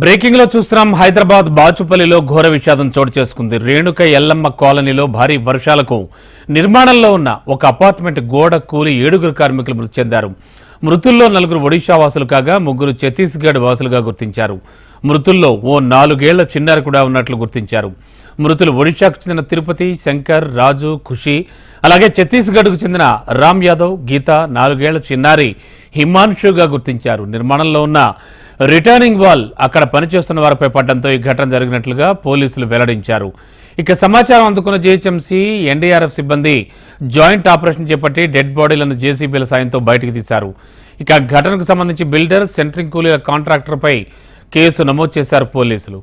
Breaking లో చూస్తున్నాం. హైదరాబాద్ బాచుపల్లిలో ఘోర విషాదం చోటు చేసుకుంది. రేణుక ఎల్లమ్మ కాలనీలో భారీ వర్షాలకు నిర్మాణంలో ఉన్న ఒక అపార్ట్మెంట్ గోడ కూలి 7 కార్మికులు మృతి చెందారు. మృతుల్లో 4 ఒడిషా వాసులు కాగా 3 ఛత్తీస్గఢ్ వాసులుగా గుర్తించారు. మృతుల్లో ఓ 4 ఏళ్ల చిన్నారి కూడా ఉన్నట్లు గుర్తించారు. మృతులు ఒడిషాకు చెందిన తిరుపతి, శంకర్, రాజు, ఖుషి, అలాగే ఛత్తీస్గఢ్కు చెందిన రామ్ యాదవ్, గీత, 4 ఏళ్ల చిన్నారి హిమాన్షుగా గుర్తించారు. నిర్మాణంలో ఉన్న రిటర్నింగ్ వాల్ అక్కడ పనిచేస్తున్న వారిపై పడడంతో ఈ ఘటన జరిగినట్లుగా పోలీసులు వెల్లడించారు. ఇక సమాచారం అందుకున్న జీహెచ్ఎంసీ, ఎన్డీఆర్ఎఫ్ సిబ్బంది జాయింట్ ఆపరేషన్ చేపట్టి డెడ్ బాడీలను జేసీబీల సాయంతో బయటకు తీశారు. ఇక ఘటనకు సంబంధించి బిల్డర్, సెంట్రింగ్ కూలీల కాంట్రాక్టర్పై కేసు నమోదు చేశారు పోలీసులు.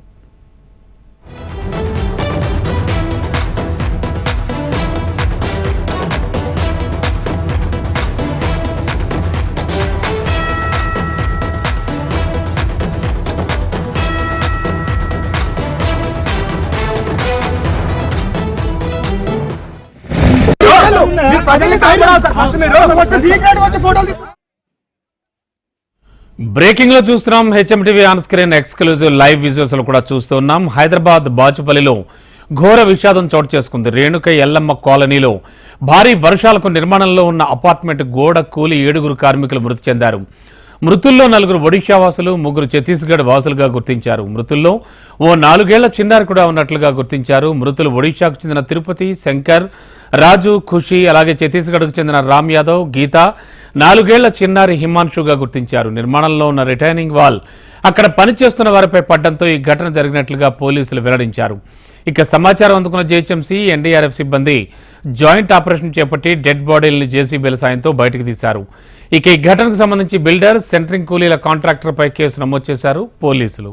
బ్రేకింగ్ లో చూస్తున్నాం. HMTV on screen exclusive live visuals లో కూడా చూస్తున్నాం. హైదరాబాద్ బాచుపల్లిలో ఘోర విషాదం చోటు చేసుకుంది. రేణుక ఎల్లమ్మ కాలనీలో భారీ వర్షాలకు నిర్మాణంలో ఉన్న అపార్ట్మెంట్ గోడ కూలి 7 కార్మికులు మృతి చెందారు. మృతుల్లో 4 ఒడిషా వాసులు, 3 ఛత్తీస్గఢ్ వాసులుగా గుర్తించారు. మృతుల్లో ఓ 4 ఏళ్ల చిన్నారి కూడా ఉన్నట్లుగా గుర్తించారు. మృతులు ఒడిషాకు చెందిన తిరుపతి, శంకర్, రాజు, ఖుషి, అలాగే ఛత్తీస్గఢ్కు చెందిన రామ్ యాదవ్, గీత, 4 ఏళ్ల చిన్నారి హిమాన్షుగా గుర్తించారు. నిర్మాణంలో ఉన్న రిటైనింగ్ వాల్ అక్కడ పనిచేస్తున్న వారిపై పడడంతో ఈ ఘటన జరిగినట్లుగా పోలీసులు వెల్లడించారు. ఇక సమాచారం అందుకున్న జీహెచ్ఎంసీ, ఎన్డీఆర్ఎఫ్ సిబ్బంది జాయింట్ ఆపరేషన్ చేపట్టి డెడ్ బాడీలను జేసీబీల సాయంతో బయటకు తీశారు. ఇక ఈ ఘటనకు సంబంధించి బిల్డర్, సెంట్రింగ్ కూలీల కాంట్రాక్టర్పై కేసు నమోదు చేశారు పోలీసులు.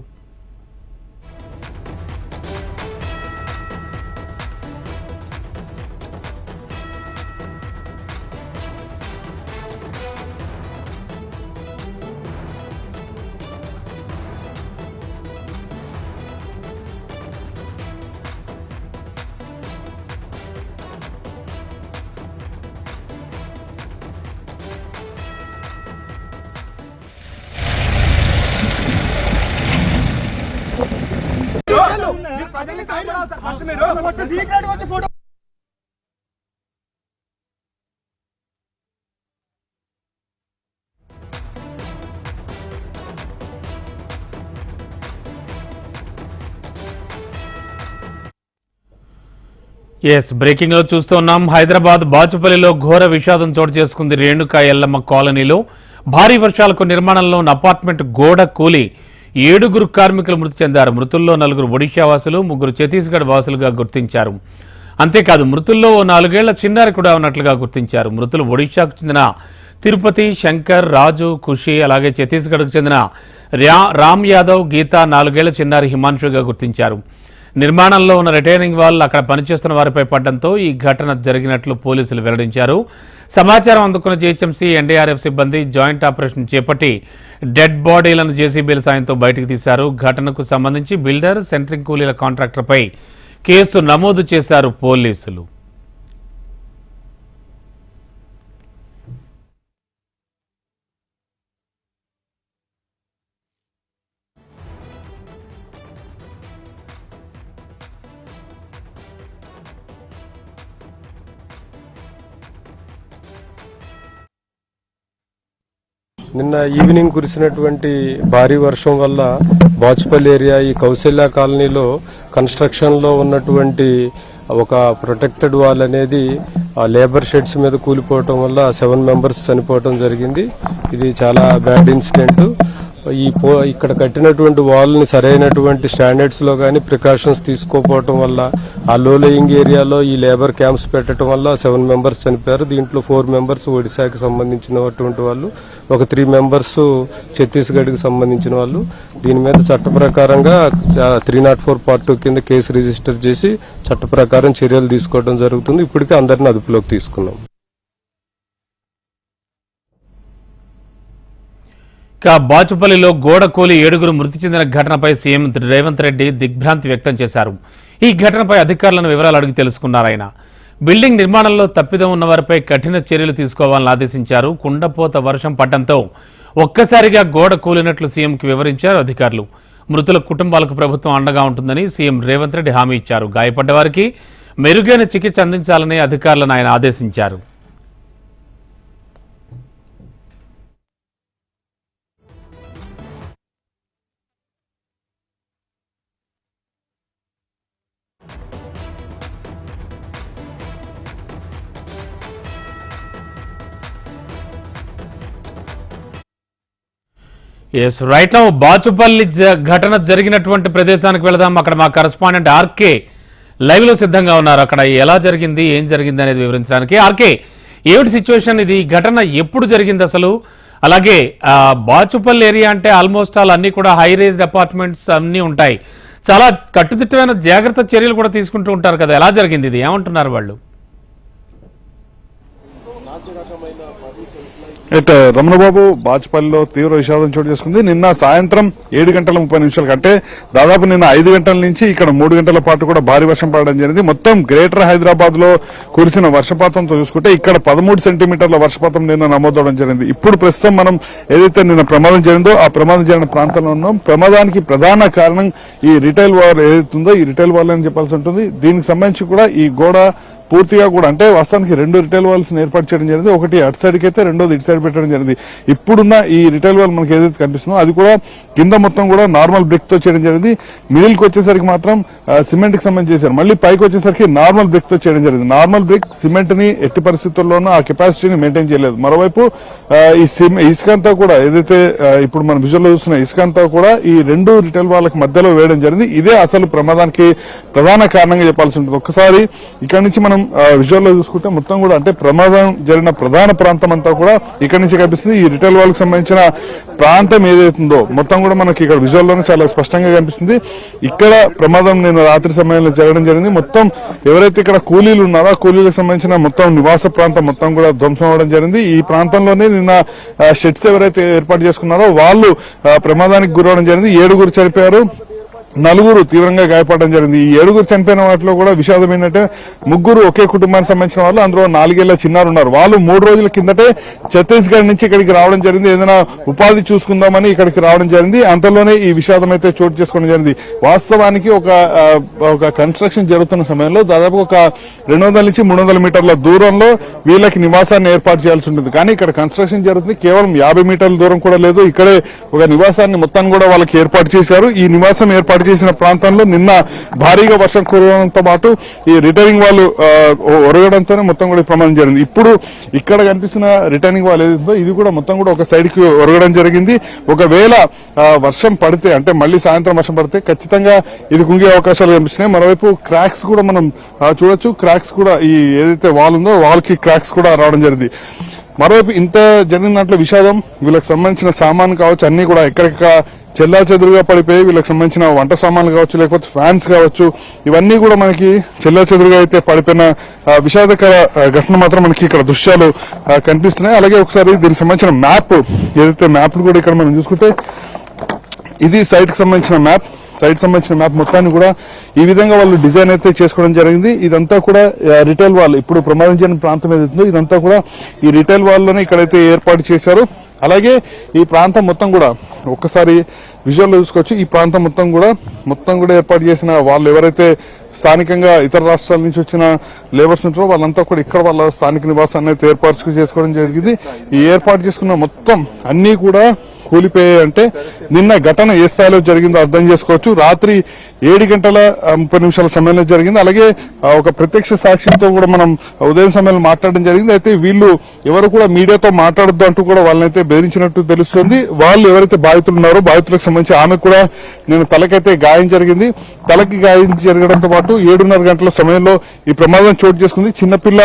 బ్రేకింగ్ లో చూస్తున్నాం. హైదరాబాద్ బాచుపల్లిలో ఘోర విషాదం చోటు చేసుకుంది. రేణుక ఎల్లమ్మ కాలనీలో భారీ వర్షాలకు నిర్మాణంలో ఉన్న అపార్ట్మెంట్ గోడ కూలి 7 కార్మికులు మృతి చెందారు. మృతుల్లో 4 ఒడిషా వాసులు, 3 ఛత్తీస్గఢ్ వాసులుగా గుర్తించారు. అంతేకాదు మృతుల్లో ఓ 4 ఏళ్ల చిన్నారి కూడా ఉన్నట్లుగా గుర్తించారు. మృతులు ఒడిషాకు చెందిన తిరుపతి, శంకర్, రాజు, ఖుషి, అలాగే ఛత్తీస్గఢ్కు చెందిన రామ్ యాదవ్, గీత, 4 ఏళ్ల చిన్నారి హిమాన్షుగా గుర్తించారు. నిర్మాణంలో ఉన్న రిటైనింగ్ వాల్ అక్కడ పనిచేస్తున్న వారిపై పడడంతో ఈ ఘటన జరిగినట్లు పోలీసులు వెల్లడించారు. సమాచారం అందుకున్న జీహెచ్ఎంసీ, ఎన్డీఆర్ఎఫ్ సిబ్బంది జాయింట్ ఆపరేషన్ చేపట్టి డెడ్ బాడీలను జేసీబీల సాయంతో బయటకు తీశారు. ఘటనకు సంబంధించి బిల్డర్, సెంట్రింగ్ కూలీల కాంట్రాక్టర్పై కేసు నమోదు చేశారు పోలీసులు. నిన్న ఈవినింగ్ కురిసినటువంటి భారీ వర్షం వల్ల బాచుపల్లి ఏరియా, ఈ కౌశల్య కాలనీలో కన్స్ట్రక్షన్ లో ఉన్నటువంటి ఒక ప్రొటెక్టెడ్ వాల్ అనేది లేబర్ షెడ్స్ మీద కూలిపోవటం వల్ల 7 మెంబర్స్ చనిపోవటం జరిగింది. ఇది చాలా బ్యాడ్ ఇన్సిడెంట్. ఇక్కడ కట్టినటువంటి వాల్ ని సరైనటువంటి స్టాండర్డ్స్ లో గానీ ప్రికాషన్స్ తీసుకోకపోవటం వల్ల ఆ లో లేయింగ్ ఏరియాలో ఈ లేబర్ క్యాంప్స్ పెట్టడం వల్ల 7 మెంబర్స్ చనిపోయారు. దీంట్లో 4 మెంబర్స్ ఒడిశాకి సంబంధించినటువంటి వాళ్ళు, ఒక 3 మెంబర్స్ ఛత్తీస్గఢ్ కి సంబంధించిన వాళ్ళు. దీని మీద చట్ట ప్రకారంగా 304 పార్ట్ 2 కింద కేసు రిజిస్టర్ చేసి చట్ట ప్రకారం చర్యలు తీసుకోవడం జరుగుతుంది. ఇప్పటికే అందరిని అదుపులోకి తీసుకున్నాం. బాచుపల్లిలో గోడ కూలి 7 మృతి చెందిన ఘటనపై సీఎం రేవంత్ రెడ్డి దిగ్భ్రాంతి వ్యక్తం చేశారు. ఈ ఘటనపై అధికారులను వివరాలు అడిగి తెలుసుకున్నారు ఆయన. బిల్డింగ్ నిర్మాణంలో తప్పిదం ఉన్న వారిపై కఠిన చర్యలు తీసుకోవాలని ఆదేశించారు. కుండపోత వర్షం పడడంతో ఒక్కసారిగా గోడ కూలినట్లు సీఎంకి వివరించారు అధికారులు. మృతుల కుటుంబాలకు ప్రభుత్వం అండగా ఉంటుందని సీఎం రేవంత్ రెడ్డి హామీ ఇచ్చారు. గాయపడ్డ వారికి మెరుగైన చికిత్స అందించాలని అధికారులను ఆయన ఆదేశించారు. ఎస్ రైట్ నౌ బాచుపల్లి ఘటన జరిగినటువంటి ప్రదేశానికి వెళదాం. అక్కడ మా కరెస్పాండెంట్ ఆర్కే లైవ్ లో సిద్ధంగా ఉన్నారు. అక్కడ ఎలా జరిగింది, ఏం జరిగింది అనేది వివరించడానికి. ఆర్కే, ఏమిటి సిచ్యువేషన్? ఇది ఘటన ఎప్పుడు జరిగింది అసలు? అలాగే బాచుపల్లి ఏరియా అంటే ఆల్మోస్ట్ ఆల్ అన్ని కూడా హై రైజ్డ్ అపార్ట్మెంట్స్ అన్ని ఉంటాయి. చాలా కట్టుదిట్టమైన జాగ్రత్త చర్యలు కూడా తీసుకుంటూ ఉంటారు కదా, ఎలా జరిగింది ఇది? ఏమంటున్నారు వాళ్ళు? రమణబాబు, బాచుపల్లిలో తీవ్ర విషాదం చోటు చేసుకుంది. నిన్న సాయంత్రం 7:30 కంటే దాదాపు నిన్న 5 గంటల నుంచి ఇక్కడ 3 గంటల పాటు కూడా భారీ వర్షం పడడం జరిగింది. మొత్తం గ్రేటర్ హైదరాబాద్ లో కురిసిన వర్షపాతంతో చూసుకుంటే ఇక్కడ 13 సెంటీమీటర్ల వర్షపాతం నిన్న నమోదవడం జరిగింది. ఇప్పుడు ప్రస్తుతం మనం ఏదైతే నిన్న ప్రమాదం జరిగిందో ఆ ప్రమాదం జరిగిన ప్రాంతంలో ఉన్నాం. ప్రమాదానికి ప్రధాన కారణం ఈ రిటైల్ వాల్ ఏదైతుందో ఈ రిటైల్ వాల్ అని చెప్పాల్సి ఉంటుంది. దీనికి సంబంధించి కూడా ఈ గోడ పూర్తిగా కూడా అంటే వాస్తవానికి 2 రిటైల్ వాల్స్ ఏర్పాటు చేయడం జరిగింది. ఒకటి అటు సైడ్ కి అయితే రెండోది ఇటు సైడ్ పెట్టడం జరిగింది. ఇప్పుడున్న ఈ రిటైల్ వాల్ మనకి ఏదైతే కనిపిస్తుందో అది కూడా కింద మొత్తం కూడా నార్మల్ బ్రిక్ తో చేయడం జరిగింది. మిడిల్ కి వచ్చేసరికి మాత్రం సిమెంట్ కి సంబంధించి చేశారు. మళ్ళీ పైకి వచ్చేసరికి నార్మల్ బ్రిక్ తో చేయడం జరిగింది. నార్మల్ బ్రిక్ సిమెంట్ ని ఎట్టి పరిస్థితుల్లోనూ ఆ కెపాసిటీని మెయింటైన్ చేయలేదు. మరోవైపు ఈ ఇసుక అంతా కూడా ఏదైతే ఇప్పుడు మనం విజువల్ లో చూస్తున్న ఇసుక అంతా కూడా ఈ 2 రిటైల్ వాళ్ళకి మధ్యలో వేయడం జరిగింది. ఇదే అసలు ప్రమాదానికి ప్రధాన కారణంగా చెప్పాల్సి ఉంటుంది. ఒక్కసారి ఇక్కడ నుంచి మనం విజువల్ లో చూసుకుంటే మొత్తం కూడా అంటే ప్రమాదం జరిగిన ప్రధాన ప్రాంతం అంతా కూడా ఇక్కడ నుంచి కనిపిస్తుంది. ఈ రిటైల్ వాళ్ళకి సంబంధించిన ప్రాంతం ఏదైతుందో మొత్తం కూడా మనకి ఇక్కడ విజువల్ లోనే చాలా స్పష్టంగా కనిపిస్తుంది. ఇక్కడ ప్రమాదం నేను రాత్రి సమయంలో జరగడం జరిగింది. మొత్తం ఎవరైతే ఇక్కడ కూలీలు ఉన్నారో ఆ కూలీలకు సంబంధించిన మొత్తం నివాస ప్రాంతం మొత్తం కూడా ధ్వంసం అవడం జరిగింది. ఈ ప్రాంతంలోనే నిన్న షెడ్స్ ఎవరైతే ఏర్పాటు చేసుకున్నారో వాళ్ళు ప్రమాదానికి గురవడం జరిగింది. 7 చనిపోయారు, 4 తీవ్రంగా గాయపడడం జరిగింది. ఈ 7 చనిపోయిన వాటిలో కూడా విషాదం ఏంటంటే 3 ఒకే కుటుంబానికి సంబంధించిన వాళ్ళు, అందులో 4 ఏళ్ల చిన్నారు ఉన్నారు. వాళ్ళు 3 రోజుల కిందటే ఛత్తీస్గఢ్ నుంచి ఇక్కడికి రావడం జరిగింది. ఏదైనా ఉపాధి చూసుకుందామని ఇక్కడికి రావడం జరిగింది. అంతలోనే ఈ విషాదం అయితే చోటు చేసుకోవడం జరిగింది. వాస్తవానికి ఒక కన్స్ట్రక్షన్ జరుగుతున్న సమయంలో దాదాపు ఒక 200 నుంచి 300 మీటర్ల దూరంలో వీళ్ళకి నివాసాన్ని ఏర్పాటు చేయాల్సి ఉంటుంది. కానీ ఇక్కడ కన్స్ట్రక్షన్ జరుగుతుంది, కేవలం 50 మీటర్ల దూరం కూడా లేదు. ఇక్కడే ఒక నివాసాన్ని మొత్తాన్ని కూడా వాళ్ళకి ఏర్పాటు చేశారు. ఈ నివాసం ఏర్పాటు చేసిన ప్రాంతంలో నిన్న భారీగా వర్షం కురవడంతో పాటు ఈ రిటైనింగ్ వాల్ ఒరగడంతోనే మొత్తం కూడా ప్రమాదం జరిగింది. ఇప్పుడు ఇక్కడ కనిపిస్తున్న రిటైనింగ్ వాల్ ఏదైతుందో ఇది కూడా మొత్తం కూడా ఒక సైడ్ కి ఒరగడం జరిగింది. ఒకవేళ వర్షం పడితే అంటే మళ్ళీ సాయంత్రం వర్షం పడితే ఖచ్చితంగా ఇది కుంగే అవకాశాలు కనిపిస్తున్నాయి. మరోవైపు క్రాక్స్ కూడా మనం చూడొచ్చు. క్రాక్స్ కూడా ఈ ఏదైతే వాల్ ఉందో వాల్ కి క్రాక్స్ కూడా రావడం జరిగింది. మరోవైపు ఇంత జరిగిన దాంట్లో విషాదం వీళ్ళకి సంబంధించిన సామాన్ కావచ్చు అన్ని కూడా ఎక్కడెక్కడ చెల్లా చెదురుగా పడిపోయి వీళ్ళకి సంబంధించిన వంట సామాన్లు కావచ్చు లేకపోతే ఫ్యాన్స్ కావచ్చు ఇవన్నీ కూడా మనకి చెల్లా చెదురుగా అయితే పడిపోయిన విషాదకర ఘటన మాత్రం మనకి ఇక్కడ దృశ్యాలు కనిపిస్తున్నాయి. అలాగే ఒకసారి దీనికి సంబంధించిన మ్యాప్ ఏదైతే మ్యాప్ కూడా ఇక్కడ మనం చూసుకుంటే ఇది సైట్ కి సంబంధించిన మ్యాప్. సైట్ సంబంధించిన మ్యాప్ మొత్తాన్ని కూడా ఈ విధంగా వాళ్ళు డిజైన్ అయితే చేసుకోవడం జరిగింది. ఇదంతా కూడా రిటైల్ వాల్ ఇప్పుడు ప్రమాదం జరిగిన ప్రాంతం ఏదైతుందో ఇదంతా కూడా ఈ రిటైల్ వాల్ లోనే ఇక్కడైతే ఏర్పాటు చేశారు. అలాగే ఈ ప్రాంతం మొత్తం కూడా ఒక్కసారి విజువల్ చూసుకోవచ్చు. ఈ ప్రాంతం మొత్తం కూడా ఏర్పాటు చేసిన వాళ్ళు ఎవరైతే స్థానికంగా ఇతర రాష్ట్రాల నుంచి వచ్చిన లేబర్స్ ఉంటారో వాళ్ళంతా కూడా ఇక్కడ వాళ్ళ స్థానిక నివాసాన్ని అయితే ఏర్పాటు చేసుకోవడం జరిగింది. ఈ ఏర్పాటు చేసుకున్న మొత్తం అన్ని కూడా కూలిపోయాయి. అంటే నిన్న ఘటన ఏ స్థాయిలో జరిగిందో అర్థం చేసుకోవచ్చు. రాత్రి 7:30 సమయంలో జరిగింది. అలాగే ఒక ప్రత్యక్ష సాక్షితో కూడా మనం ఉదయం సమయంలో మాట్లాడడం జరిగింది. అయితే వీళ్ళు ఎవరు కూడా మీడియాతో మాట్లాడొద్దు అంటూ కూడా వాళ్ళనైతే బెదిరించినట్టు తెలుస్తుంది. వాళ్ళు ఎవరైతే బాధితులు ఉన్నారో బాధితులకు సంబంధించి ఆమె కూడా నేను తలకైతే గాయం జరిగింది. తలకి గాయం జరగడంతో పాటు 7:30 గంటల సమయంలో ఈ ప్రమాదం చోటు చేసుకుంది. చిన్నపిల్ల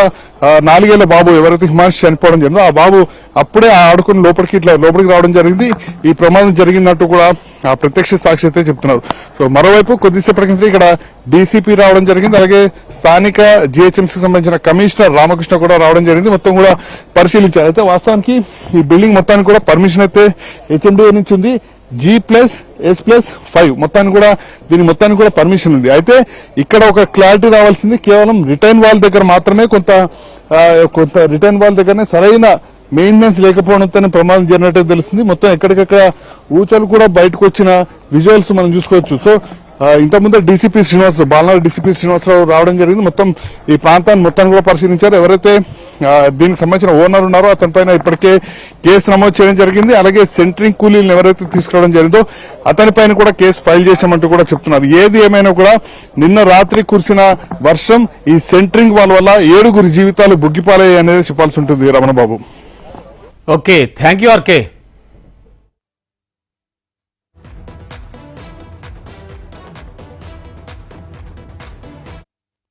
4 ఏళ్ల బాబు ఎవరైతే హిమాంశు చనిపోవడం జరిగిందో ఆ బాబు అప్పుడే ఆడుకుని లోపలికి రావడం జరిగింది. ఈ ప్రమాదం జరిగినట్టు కూడా ఆ ప్రత్యక్ష సాక్షి అయితే చెప్తున్నారు. సో మరోవైపు కొద్దిసేపటి క్రితం ఇక్కడ డీసీపీ రావడం జరిగింది. అలాగే స్థానిక జీహెచ్ఎంసీకి సంబంధించిన కమిషనర్ రామకృష్ణ కూడా రావడం జరిగింది. మొత్తం కూడా పరిశీలించారు. అయితే వాస్తవానికి ఈ బిల్డింగ్ మొత్తానికి కూడా పర్మిషన్ అయితే హెచ్ఎండిఏ నుంచి ఉంది. G+S+5 దీని మొత్తానికి కూడా పర్మిషన్ ఉంది. అయితే ఇక్కడ ఒక క్లారిటీ రావాల్సింది కేవలం రిటైన్ వాల్ దగ్గర మాత్రమే కొంత రిటైన్ వాల్ దగ్గరనే సరైన మెయింటెనెన్స్ లేకపోవడంతో ప్రమాదం జరిగినట్టు తెలుస్తుంది. మొత్తం ఎక్కడికక్కడ ఊచలు కూడా బయటకు వచ్చిన విజువల్స్ మనం చూసుకోవచ్చు. సో ఇంతకుముందు డీసీపీ శ్రీనివాస్, బాలనగర్ డీసీపీ శ్రీనివాసరావు రావడం జరిగింది. మొత్తం ఈ ప్రాంతాన్ని మొత్తాన్ని కూడా పరిశీలించారు. ఎవరైతే దీనికి సంబంధించిన ఓనర్ ఉన్నారో అతని పైన ఇప్పటికే కేసు నమోదు చేయడం జరిగింది. అలాగే సెంట్రింగ్ కూలీలను ఎవరైతే తీసుకురావడం జరిగిందో అతనిపైన కూడా కేసు ఫైల్ చేశామంటూ కూడా చెప్తున్నారు. ఏది ఏమైనా కూడా నిన్న రాత్రి కురిసిన వర్షం, ఈ సెంట్రింగ్ వాళ్ళ వల్ల 7 జీవితాలు బుగ్గిపాలయ్యాయి అనేది చెప్పాల్సి ఉంటుంది Ramanababu. Okay, thank you RK.